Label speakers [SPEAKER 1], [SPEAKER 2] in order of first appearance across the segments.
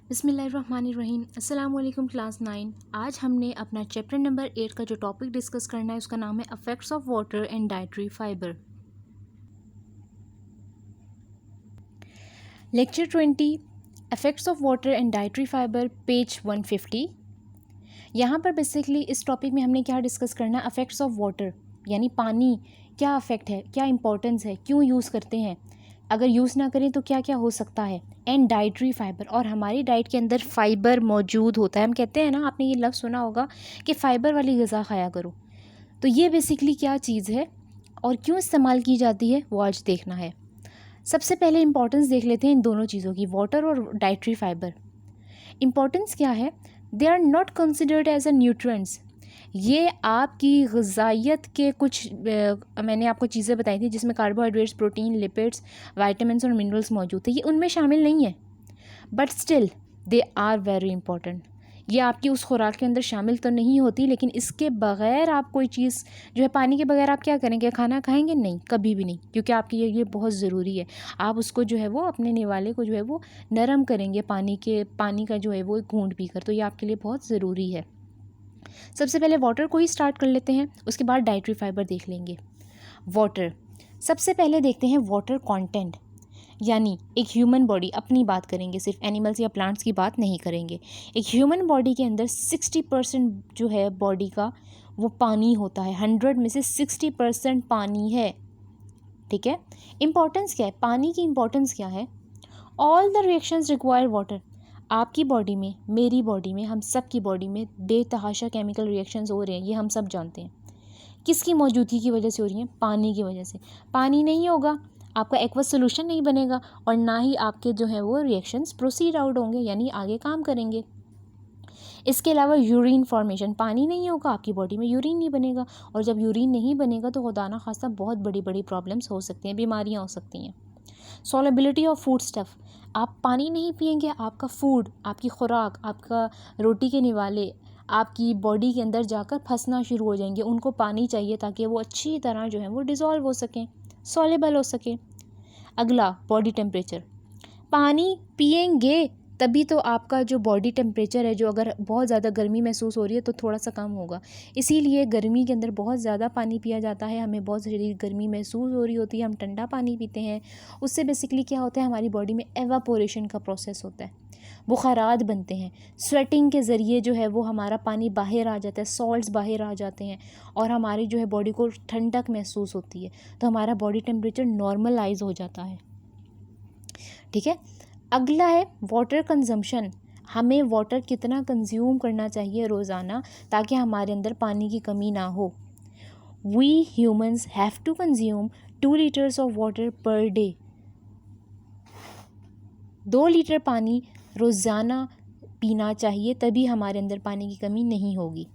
[SPEAKER 1] बिस्मिल्लाहिर्रहमानिर्रहीम। अस्सलाम वालेकुम क्लास 9। आज हमने अपना चैप्टर नंबर 8 का जो टॉपिक डिस्कस करना है उसका नाम है affects of water and dietary fibre. Lecture 20 affects of water and dietary fibre, page 150। यहाँ पर बेसिकली इस टॉपिक में हमने क्या डिस्कस करना है, अफेक्ट्स ऑफ वाटर यानी पानी क्या अफेक्ट है, क्या इंपॉर्टेंस है, क्यों यूज़ करते हैं, अगर यूज़ ना करें तो क्या क्या हो सकता है, एंड डाइटरी फाइबर, और हमारी डाइट के अंदर फ़ाइबर मौजूद होता है। हम कहते हैं ना, आपने ये लफ्ज़ सुना होगा कि फ़ाइबर वाली ग़िज़ा खाया करो। तो ये बेसिकली क्या चीज़ है और क्यों इस्तेमाल की जाती है वो आज देखना है। सबसे पहले इंपॉर्टेंस देख लेते हैं इन दोनों चीज़ों की, वाटर और डाइटरी फाइबर। इंपॉर्टेंस क्या है, they are not considered as a nutrients. ये आपकी ग़िज़ाइयत के कुछ मैंने आपको चीज़ें बताई थी जिसमें कार्बोहाइड्रेट्स, प्रोटीन, लिपिड्स, विटामिन्स और मिनरल्स मौजूद थे, ये उनमें शामिल नहीं है, but still they are very important. ये आपकी उस खुराक के अंदर शामिल तो नहीं होती, लेकिन इसके बग़ैर आप कोई चीज़ जो है, पानी के बगैर आप क्या करेंगे, खाना खाएंगे? नहीं, कभी भी नहीं, क्योंकि आपके ये बहुत ज़रूरी है। आप उसको जो है वो अपने निवाले को जो है वो नरम करेंगे पानी का जो है वो घूंट पीकर, तो ये आपके लिए बहुत ज़रूरी है। सबसे पहले वाटर को ही स्टार्ट कर लेते हैं, उसके बाद डाइटरी फाइबर देख लेंगे। वाटर, सबसे पहले देखते हैं वाटर कंटेंट, यानी एक ह्यूमन बॉडी, अपनी बात करेंगे, सिर्फ एनिमल्स या प्लांट्स की बात नहीं करेंगे। एक ह्यूमन बॉडी के अंदर 60% जो है बॉडी का वो पानी होता है। 100 में से 60% पानी है, ठीक है। इंपॉर्टेंस क्या है, पानी की इंपॉर्टेंस क्या है, all the reactions require water. आपकी बॉडी में, मेरी बॉडी में, हम सब की बॉडी में बेतहाशा केमिकल रिएक्शंस हो रहे हैं, ये हम सब जानते हैं। किसकी मौजूदगी की वजह से हो रही हैं? पानी की वजह से। पानी नहीं होगा, आपका एक्वस सोल्यूशन नहीं बनेगा और ना ही आपके जो है वो रिएक्शंस प्रोसीड आउट होंगे, यानी आगे काम करेंगे। इसके अलावा यूरिन फॉर्मेशन, पानी नहीं होगा आपकी बॉडी में, यूरिन नहीं बनेगा, और जब यूरिन नहीं बनेगा तो खुदा ना खास्ता बहुत बड़ी बड़ी प्रॉब्लम्स हो सकती हैं, बीमारियाँ हो सकती हैं। सॉलेबिलिटी ऑफ फूड स्टफ़, आप पानी नहीं पिएंगे, आपका फूड, आपकी खुराक, आपका रोटी के निवाले आपकी बॉडी के अंदर जाकर फंसना शुरू हो जाएंगे। उनको पानी चाहिए ताकि वो अच्छी तरह जो है वो डिज़ोल्व हो सकें, सॉलेबल हो सकें। अगला, बॉडी टेम्परेचर, पानी पिएंगे तभी तो आपका जो बॉडी टेम्परेचर है, जो अगर बहुत ज़्यादा गर्मी महसूस हो रही है तो थोड़ा सा कम होगा। इसीलिए गर्मी के अंदर बहुत ज़्यादा पानी पिया जाता है। हमें बहुत शरीर गर्मी महसूस हो रही होती है, हम ठंडा पानी पीते हैं, उससे बेसिकली क्या होता है, हमारी बॉडी में एवापोरेशन का प्रोसेस होता है, बुखारात बनते हैं। स्वेटिंग के ज़रिए जो है वो हमारा पानी बाहर आ जाता है, सॉल्ट्स बाहर आ जाते हैं और हमारी जो है बॉडी को ठंडक महसूस होती है, तो हमारा बॉडी टेम्परेचर नॉर्मलाइज हो जाता है, ठीक है। अगला है वाटर कंजम्पशन, हमें वाटर कितना कंज्यूम करना चाहिए रोज़ाना ताकि हमारे अंदर पानी की कमी ना हो। We humans have to consume 2 litres of water per day. 2 litre पानी रोज़ाना पीना चाहिए, तभी हमारे अंदर पानी की कमी नहीं होगी।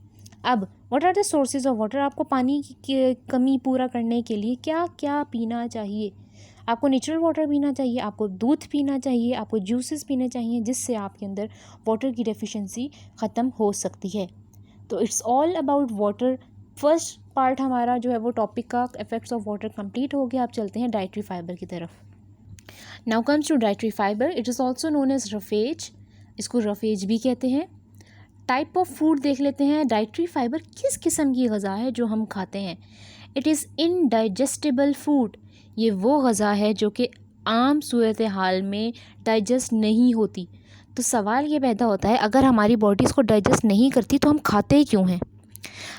[SPEAKER 1] अब what are the sources of water, आपको पानी की कमी पूरा करने के लिए क्या क्या पीना चाहिए? आपको नेचुरल वाटर पीना चाहिए, आपको दूध पीना चाहिए, आपको जूसेस पीने चाहिए, जिससे आपके अंदर वाटर की डेफिशिएंसी ख़त्म हो सकती है। तो it's all about water. First part हमारा जो है वो टॉपिक का इफेक्ट्स ऑफ वाटर कंप्लीट हो गया। अब चलते हैं डाइटरी फाइबर की तरफ। Now comes to dietary fibre, it is also known as roughage, इसको रफेज भी कहते हैं। टाइप ऑफ फूड देख लेते हैं। डाइटरी फाइबर किस किस्म की ग़िज़ा है जो हम खाते हैं? इट इज़ इनडाइजेस्टिबल फूड, ये वो ग़िज़ा है जो कि आम सूरत हाल में डाइजेस्ट नहीं होती। तो सवाल ये पैदा होता है, अगर हमारी बॉडी इसको डाइजेस्ट नहीं करती तो हम खाते ही क्यों हैं?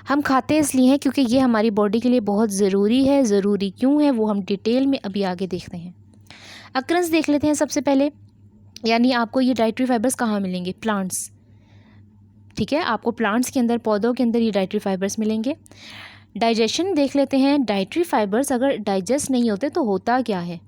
[SPEAKER 1] हम खाते इसलिए हैं क्योंकि ये हमारी बॉडी के लिए बहुत ज़रूरी है। ज़रूरी क्यों है वो हम डिटेल में अभी आगे देखते हैं। अक्रंस देख लेते हैं सबसे पहले, यानी आपको ये डाइटरी फाइबर्स कहाँ मिलेंगे? प्लांट्स, ठीक है, आपको प्लांट्स के अंदर, पौधों के अंदर ये डाइटरी फाइबर्स मिलेंगे। डाइजेशन देख लेते हैं। डाइटरी फाइबर्स अगर डाइजेस्ट नहीं होते तो होता क्या है?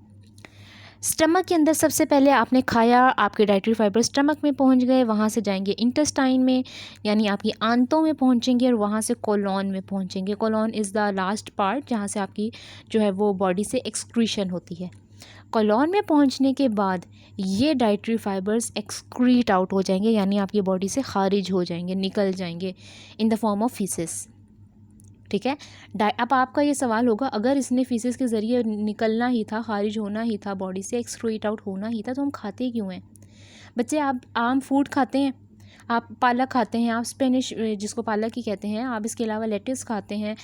[SPEAKER 1] स्टमक के अंदर सबसे पहले आपने खाया, आपके डाइटरी फाइबर स्टमक में पहुंच गए, वहाँ से जाएंगे इंटेस्टाइन में, यानी आपकी आंतों में पहुंचेंगे, और वहाँ से कोलोन में पहुंचेंगे। Colon is the last part जहाँ से आपकी जो है वो बॉडी से एक्सक्रीशन होती है। कोलोन में पहुंचने के बाद ये डाइटरी फाइबर्स एक्सक्रीट आउट हो जाएंगे, यानी आपकी बॉडी से खारिज हो जाएंगे, निकल जाएंगे in the form of faeces, ठीक है। अब आपका ये सवाल होगा, अगर इसने फीसेस के ज़रिए निकलना ही था, खारिज होना ही था, बॉडी से एक्सक्रीट आउट होना ही था, तो हम खाते क्यों हैं? बच्चे आप आम फूड खाते हैं, आप पालक खाते हैं, आप स्पेनिश जिसको पालक ही कहते हैं, आप इसके अलावा लेट्स खाते हैं,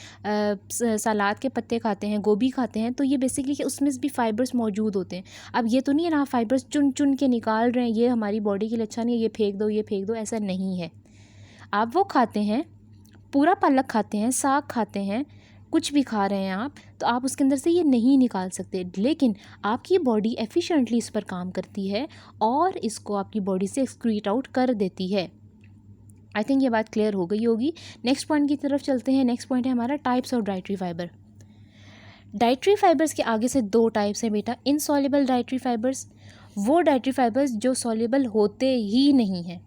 [SPEAKER 1] सलाद के पत्ते खाते हैं, गोभी खाते हैं, तो ये बेसिकली कि उसमें भी फाइबर्स मौजूद होते हैं। अब ये तो नहीं है ना आप फाइबर्स चुन चुन के निकाल रहे हैं, ये हमारी बॉडी के लिए अच्छा नहीं है, ये फेंक दो, ये फेंक दो, ऐसा नहीं है। आप वो खाते हैं, पूरा पालक खाते हैं, साग खाते हैं, कुछ भी खा रहे हैं आप, तो आप उसके अंदर से ये नहीं निकाल सकते, लेकिन आपकी बॉडी एफिशिएंटली इस पर काम करती है और इसको आपकी बॉडी से एक्सक्रीट आउट कर देती है। आई थिंक ये बात क्लियर हो गई होगी। नेक्स्ट पॉइंट की तरफ चलते हैं। नेक्स्ट पॉइंट है हमारा types of dietary fibre. Dietary fibres के आगे से 2 टाइप्स हैं बेटा। इनसॉल्युबल डाइटरी फाइबर्स, वो डाइटरी फाइबर्स जो सॉल्युबल होते ही नहीं हैं,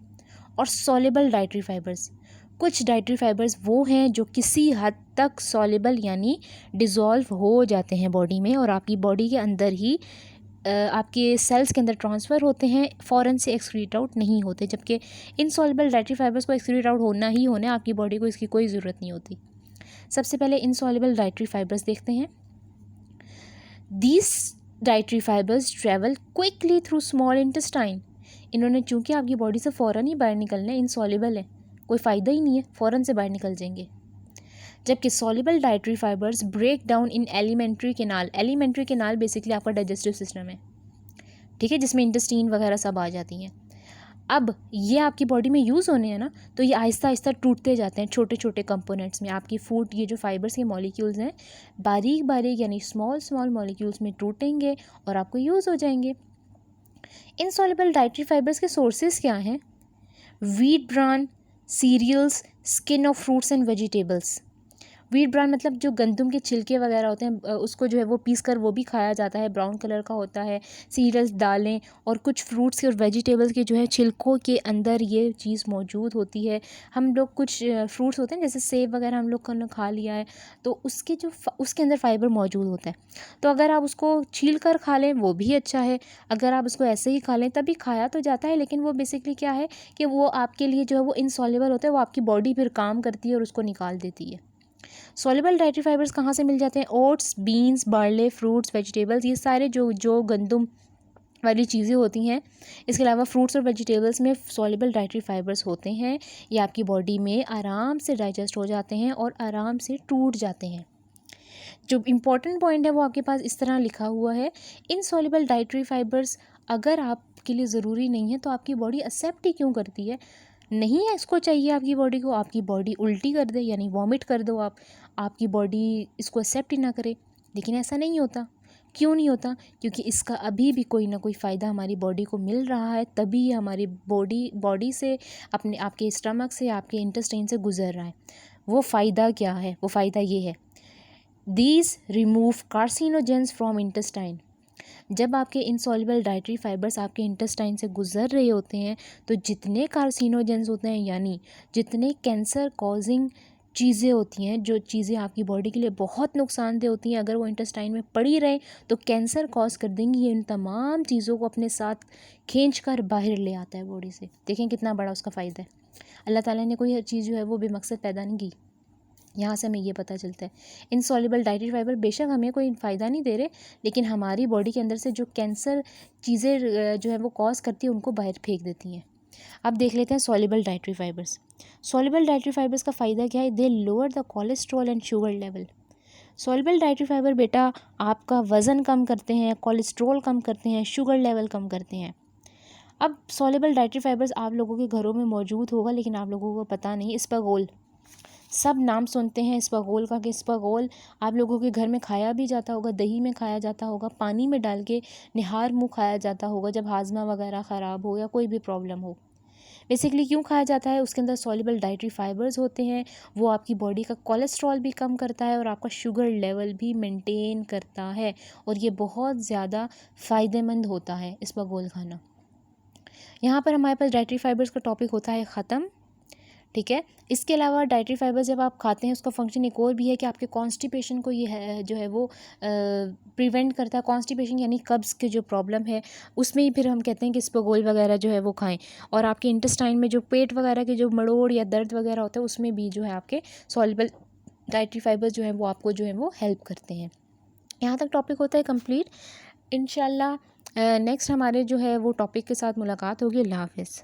[SPEAKER 1] और सॉल्युबल डाइटरी फाइबर्स, कुछ डाइटरी फाइबर्स वो हैं जो किसी हद तक सॉल्युबल यानी डिज़ोल्व हो जाते हैं बॉडी में, और आपकी बॉडी के अंदर ही आपके सेल्स के अंदर ट्रांसफ़र होते हैं, फ़ौरन से एक्सक्रीट आउट नहीं होते। जबकि इनसॉल्युबल डाइटरी फाइबर्स को एक्सक्रीट आउट होना ही होना है, आपकी बॉडी को इसकी कोई ज़रूरत नहीं होती। सबसे पहले इनसॉल्युबल डाइटरी फाइबर्स देखते हैं। These dietary fibres travel quickly through small intestine. इन्होंने चूँकि आपकी बॉडी से फ़ौरन ही बाहर निकलना है, इनसॉल्युबल है, कोई फ़ायदा ही नहीं है, फ़ौरन से बाहर निकल जाएंगे। जबकि soluble dietary fibres break down in alimentary canal. Alimentary canal basically आपका डाइजेस्टिव सिस्टम है, ठीक है, जिसमें इंटेस्टीन वगैरह सब आ जाती हैं। अब ये आपकी बॉडी में यूज़ होने हैं ना, तो ये आहिस्ता आहिस्ता टूटते जाते हैं छोटे छोटे कंपोनेंट्स में। आपकी फूड, ये जो फाइबर्स के मॉलिक्यूल्स हैं, बारीक बारीक यानी स्मॉल स्मॉल मॉलिक्यूल्स में टूटेंगे और आपको यूज़ हो जाएंगे। इनसॉल्युबल डाइटरी फाइबर्स के सोर्सेज क्या हैं? Wheat bran, cereals, skin of fruits and vegetables. Wheat bran मतलब जो गंदम के छिलके वगैरह होते हैं, उसको जो है वो पीस कर वो भी खाया जाता है, ब्राउन कलर का होता है। सीरियल्स, दालें और कुछ फ्रूट्स और वेजिटेबल्स के जो है छिलकों के अंदर ये चीज़ मौजूद होती है। हम लोग कुछ फ्रूट्स होते हैं जैसे सेब वगैरह हम लोग को खा लिया है, तो उसके जो उसके अंदर फाइबर मौजूद होता है। तो अगर आप उसको छील कर खा लें वो भी अच्छा है, अगर आप उसको ऐसे ही खा लें तभी खाया तो जाता है, लेकिन वो बेसिकली क्या है कि वो आपके लिए जो है वो इनसॉल्युबल होता है, वो आपकी बॉडी फिर काम करती है और उसको निकाल देती है। सॉल्युबल डाइटरी फाइबर्स कहाँ से मिल जाते हैं? Oats, beans, barley, fruits, vegetables, ये सारे जो गंदम वाली चीज़ें होती हैं। इसके अलावा फ्रूट्स और वेजिटेबल्स में सॉल्युबल डाइटरी फाइबर्स होते हैं। ये आपकी बॉडी में आराम से डाइजेस्ट हो जाते हैं और आराम से टूट जाते हैं। जो इम्पॉर्टेंट पॉइंट है वो आपके पास इस तरह लिखा हुआ है, इनसॉल्युबल डाइटरी फाइबर्स अगर आपके लिए ज़रूरी नहीं है तो आपकी बॉडी एक्सेप्ट ही क्यों करती है? नहीं है इसको चाहिए आपकी बॉडी को, आपकी बॉडी उल्टी कर दे यानी वॉमिट कर दो आप, आपकी बॉडी इसको एक्सेप्ट ही ना करे। लेकिन ऐसा नहीं होता। क्यों नहीं होता? क्योंकि इसका अभी भी कोई ना कोई फ़ायदा हमारी बॉडी को मिल रहा है, तभी ये हमारी बॉडी से, अपने आपके स्टमक से, आपके इंटेस्टाइन से गुजर रहा है। वो फ़ायदा क्या है? वो फ़ायदा ये है, these remove carcinogens from intestine. जब आपके इनसॉल्युबल डाइटरी फाइबर्स आपके इंटेस्टाइन से गुजर रहे होते हैं, तो जितने कार्सिनोजेंस होते हैं यानी जितने कैंसर कॉजिंग चीज़ें होती हैं, जो चीज़ें आपकी बॉडी के लिए बहुत नुकसानदेह होती हैं, अगर वो इंटेस्टाइन में पड़ी रहे तो कैंसर कॉज कर देंगी। ये इन तमाम चीज़ों को अपने साथ खींच कर बाहर ले आता है बॉडी से। देखें कितना बड़ा उसका फ़ायदा है। अल्लाह ताला ने कोई हर चीज़ जो है वो बेमकसद पैदा नहीं की। यहाँ से हमें ये पता चलता है इनसॉल्युबल डाइटरी फाइबर बेशक हमें कोई फ़ायदा नहीं दे रहे, लेकिन हमारी बॉडी के अंदर से जो कैंसर चीज़ें जो है वो कॉज करती है उनको बाहर फेंक देती हैं। अब देख लेते हैं soluble dietary fibres. Soluble dietary fibres का फ़ायदा क्या है? They lower the cholesterol and sugar level. Soluble dietary fibre बेटा आपका वज़न कम करते हैं, कोलेस्ट्रॉल कम करते हैं, शुगर लेवल कम करते हैं। अब सॉल्युबल डाइटरी फाइबर्स आप लोगों के घरों में मौजूद होगा, लेकिन आप लोगों को पता नहीं। इसबगोल, सब नाम सुनते हैं इसबगोल का, कि इसबगोल आप लोगों के घर में खाया भी जाता होगा, दही में खाया जाता होगा, पानी में डाल के निहार मुँह खाया जाता होगा जब हाजमा वगैरह ख़राब हो या कोई भी प्रॉब्लम हो। बेसिकली क्यों खाया जाता है? उसके अंदर सॉल्युबल डाइटरी फाइबर्स होते हैं, वो आपकी बॉडी का कोलेस्ट्रॉल भी कम करता है और आपका शुगर लेवल भी मेंटेन करता है, और ये बहुत ज़्यादा फ़ायदेमंद होता है इसबगोल खाना। यहाँ पर हमारे पास डाइटरी फाइबर्स का टॉपिक होता है ख़त्म, ठीक है। इसके अलावा डाइटरी फाइबर जब आप खाते हैं उसका फंक्शन एक और भी है कि आपके कॉन्स्टिपेशन को ये है जो है वो प्रिवेंट करता है। कॉन्स्टिपेशन यानी कब्ज़ के जो प्रॉब्लम है उसमें ही फिर हम कहते हैं कि इसबगोल वगैरह जो है वो खाएं, और आपके इंटेस्टाइन में जो पेट वगैरह के जो मड़ोड़ या दर्द वगैरह होता है उसमें भी जो है आपके सॉल्युबल डाइटरी फाइबर जो है वो आपको जो है वो हेल्प करते हैं। यहाँ तक टॉपिक होता है कंप्लीट। इंशाल्लाह नेक्स्ट हमारे जो है वो टॉपिक के साथ मुलाकात होगी। अल्लाह हाफ़िज़।